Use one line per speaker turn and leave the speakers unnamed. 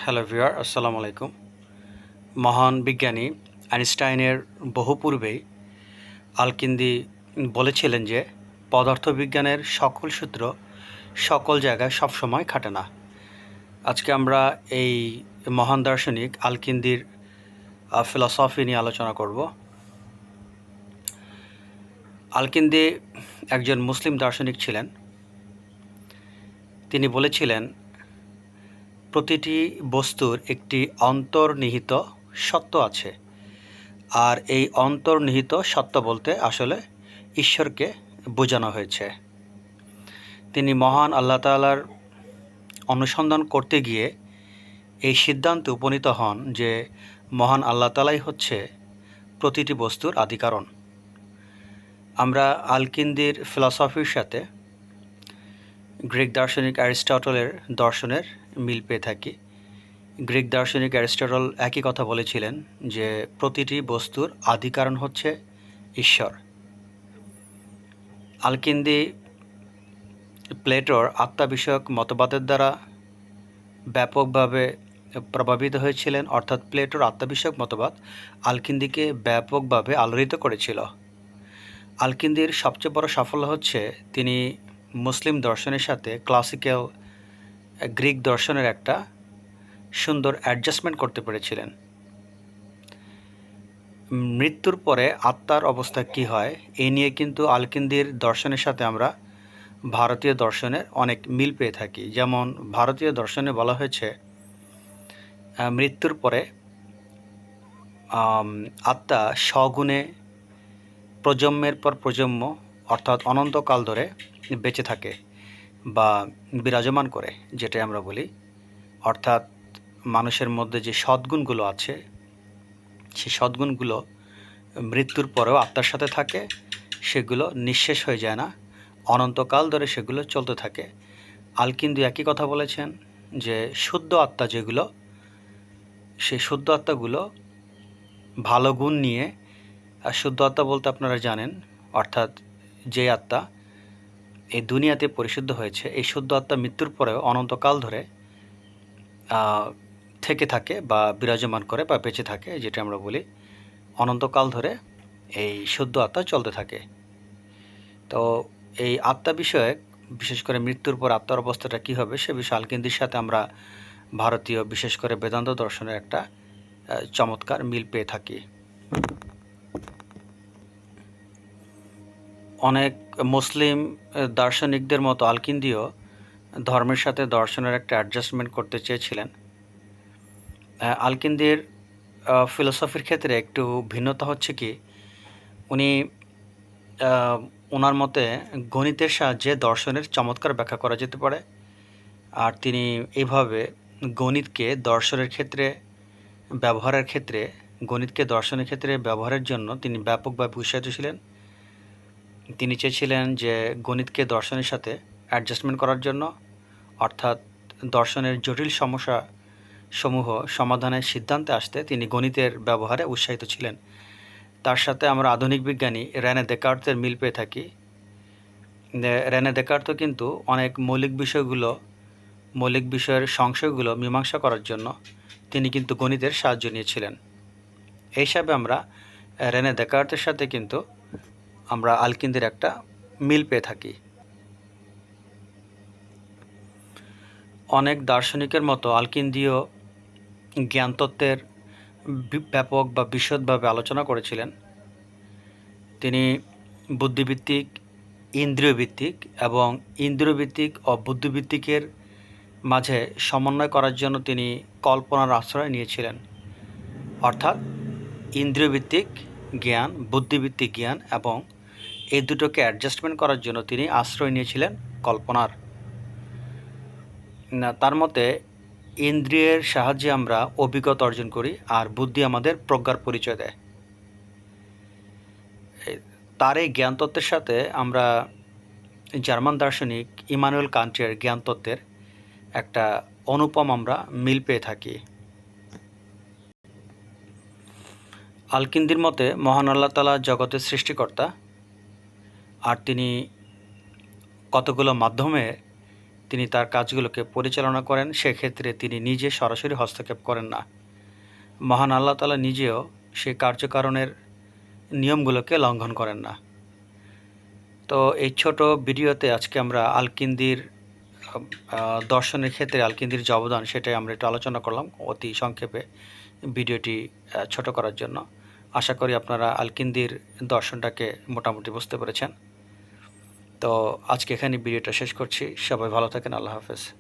Hello viewer, আসসালামু আলাইকুম। মহান বিজ্ঞানী আইনস্টাইনের বহু পূর্বেই আলকিন্দি বলেছিলেন যে পদার্থবিজ্ঞানের সকল সূত্র সকল জায়গায় সবসময় খাটে না। আজকে আমরা এই মহান দার্শনিক আলকিন্দির ফিলসফি নিয়ে আলোচনা করব। আলকিন্দি একজন মুসলিম দার্শনিক ছিলেন। তিনি বলেছিলেন, প্রতিটি বস্তুর একটি অন্তর্নিহিত সত্য আছে, আর এই অন্তর্নিহিত সত্য বলতে আসলে ঈশ্বরকে বোঝানো হয়েছে। তিনি মহান আল্লাহ তাআলার অনুসন্ধান করতে গিয়ে এই সিদ্ধান্তে উপনীত হন যে মহান আল্লাহ তাআলাই হচ্ছে প্রতিটি বস্তুর আদিকারণ। আমরা আলকিন্দির ফিলসফির সাথে গ্রিক দার্শনিক অ্যারিস্টটলের দর্শনের মিল পেয়ে থাকি। গ্রিক দার্শনিক অ্যারিস্টটল একই কথা বলেছিলেন যে প্রতিটি বস্তুর আদিকারণ হচ্ছে ঈশ্বর। আলকিন্দি প্লেটোর আত্মা বিষয়ক মতবাদের দ্বারা ব্যাপকভাবে প্রভাবিত হয়েছিলেন, অর্থাৎ প্লেটোর আত্মা বিষয়ক মতবাদ আলকিন্দিকে ব্যাপকভাবে আলোড়িত করেছিল। আলকিন্দির সবচেয়ে বড় সাফল্য হচ্ছে তিনি মুসলিম দর্শনের সাথে ক্লাসিক্যাল গ্রিক দর্শনের একটা সুন্দর অ্যাডজাস্টমেন্ট করতে পেরেছিলেন। মৃত্যুর পরে আত্মার অবস্থা কী হয় এই নিয়ে কিন্তু আলকিন্দির দর্শনের সাথে আমরা ভারতীয় দর্শনের অনেক মিল পেয়ে থাকি। যেমন ভারতীয় দর্শনে বলা হয়েছে মৃত্যুর পরে আত্মা স্বগুণে প্রজন্মের পর প্রজন্ম অর্থাৎ অনন্তকাল ধরে বেঁচে থাকে বা বিরাজমান করে, যেটাই আমরা বলি। অর্থাৎ মানুষের মধ্যে যে সদ্গুণগুলো আছে সেই সদ্গুণগুলো মৃত্যুর পরেও আত্মার সাথে থাকে, সেগুলো নিঃশেষ হয়ে যায় না, অনন্তকাল ধরে সেগুলো চলতে থাকে। আলকিন্দি একই কথা বলেছেন যে শুদ্ধ আত্মা যেগুলো, সেই শুদ্ধ আত্মাগুলো ভালো গুণ নিয়ে, আর শুদ্ধ আত্মা বলতে আপনারা জানেন অর্থাৎ যে আত্মা এই দুনিয়াতে পরিশুদ্ধ হয়েছে, এই শুদ্ধ আত্মা মৃত্যুর পরেও অনন্তকাল ধরে থেকে থাকে বা বিরাজমান করে বা বেঁচে থাকে, যেটা আমরা বলি অনন্তকাল ধরে এই শুদ্ধ আত্মা চলতে থাকে। তো এই আত্মা বিষয়ে, বিশেষ করে মৃত্যুর পর আত্মার অবস্থাটা কী হবে সে বিষয়ে আলকিন্দির সাথে আমরা ভারতীয় বিশেষ করে বেদান্ত দর্শনের একটা চমৎকার মিল পেয়ে থাকি। অনেক মুসলিম দার্শনিকদের মতো আলকিন্দিও ধর্মের সাথে দর্শনের একটা অ্যাডজাস্টমেন্ট করতে চেয়েছিলেন। আলকিন্দির ফিলোসফির ক্ষেত্রে একটু ভিন্নতা হচ্ছে কি, উনি ওনার মতে গণিতের সাহায্যে দর্শনের চমৎকার ব্যাখ্যা করা যেতে পারে, আর তিনি এইভাবে গণিতকে দর্শনের ক্ষেত্রে ব্যবহারের ক্ষেত্রে গণিতকে দর্শনের ক্ষেত্রে ব্যবহারের জন্য তিনি ব্যাপকভাবে উৎসাহিত ছিলেন। তিনি চেয়েছিলেন যে গণিতকে দর্শনের সাথে অ্যাডজাস্টমেন্ট করার জন্য, অর্থাৎ দর্শনের জটিল সমস্যা সমূহ সমাধানের সিদ্ধান্তে আসতে তিনি গণিতের ব্যবহারে উৎসাহিত ছিলেন। তার সাথে আমরা আধুনিক বিজ্ঞানী রেনে দেকার্তের মিল পেয়ে থাকি। রেনে দেকার্তও কিন্তু অনেক মৌলিক বিষয়ের সংশয়গুলো মীমাংসা করার জন্য তিনি কিন্তু গণিতের সাহায্য নিয়েছিলেন। এই হিসাবে আমরা রেনে দেকার্তের সাথে কিন্তু আমরা আলকিন্দির একটা মিল পেয়ে থাকি। অনেক দার্শনিকের মতো আলকিন্দিও জ্ঞানতত্ত্বের ব্যাপক বা বিশদভাবে আলোচনা করেছিলেন। তিনি বুদ্ধিভিত্তিক, ইন্দ্রিয়ভিত্তিক এবং ইন্দ্রিয়ভিত্তিক ও বুদ্ধিভিত্তিকের মাঝে সমন্বয় করার জন্য তিনি কল্পনার আশ্রয় নিয়েছিলেন। অর্থাৎ ইন্দ্রিয়ভিত্তিক জ্ঞান, বুদ্ধিভিত্তিক জ্ঞান এবং এই দুটোকে অ্যাডজাস্টমেন্ট করার জন্য তিনি আশ্রয় নিয়েছিলেন কল্পনার। তার মতে ইন্দ্রিয়ের সাহায্যে আমরা অভিজ্ঞতা অর্জন করি, আর বুদ্ধি আমাদের প্রজ্ঞার পরিচয় দেয়। তার এই জ্ঞানতত্ত্বের সাথে আমরা জার্মান দার্শনিক ইমানুয়েল কান্টের জ্ঞানতত্ত্বের একটা অনুপম আমরা মিল পেয়ে থাকি। আলকিন্দির মতে মহান আল্লাহ তাআলা জগতের সৃষ্টিকর্তা, আর তিনি কতগুলো মাধ্যমে তিনি তার কাজগুলোকে পরিচালনা করেন, সেক্ষেত্রে তিনি নিজে সরাসরি হস্তক্ষেপ করেন না। মহান আল্লাহ তাআলা নিজেও সেই কার্যকারণের নিয়মগুলোকে লঙ্ঘন করেন না। তো এই ছোট ভিডিওতে আজকে আমরা আল-কিন্দির দর্শনের ক্ষেত্রে আল-কিন্দির যে অবদান সেটাই আমরা একটু আলোচনা করলাম অতি সংক্ষেপে ভিডিওটি ছোট করার জন্য। আশা করি আপনারা আল-কিন্দির দর্শনটাকে মোটামুটি বুঝতে পেরেছেন। তো আজকে এখানে ভিডিওটা শেষ করছি। সবাই ভালো থাকেন। আল্লাহ হাফেজ।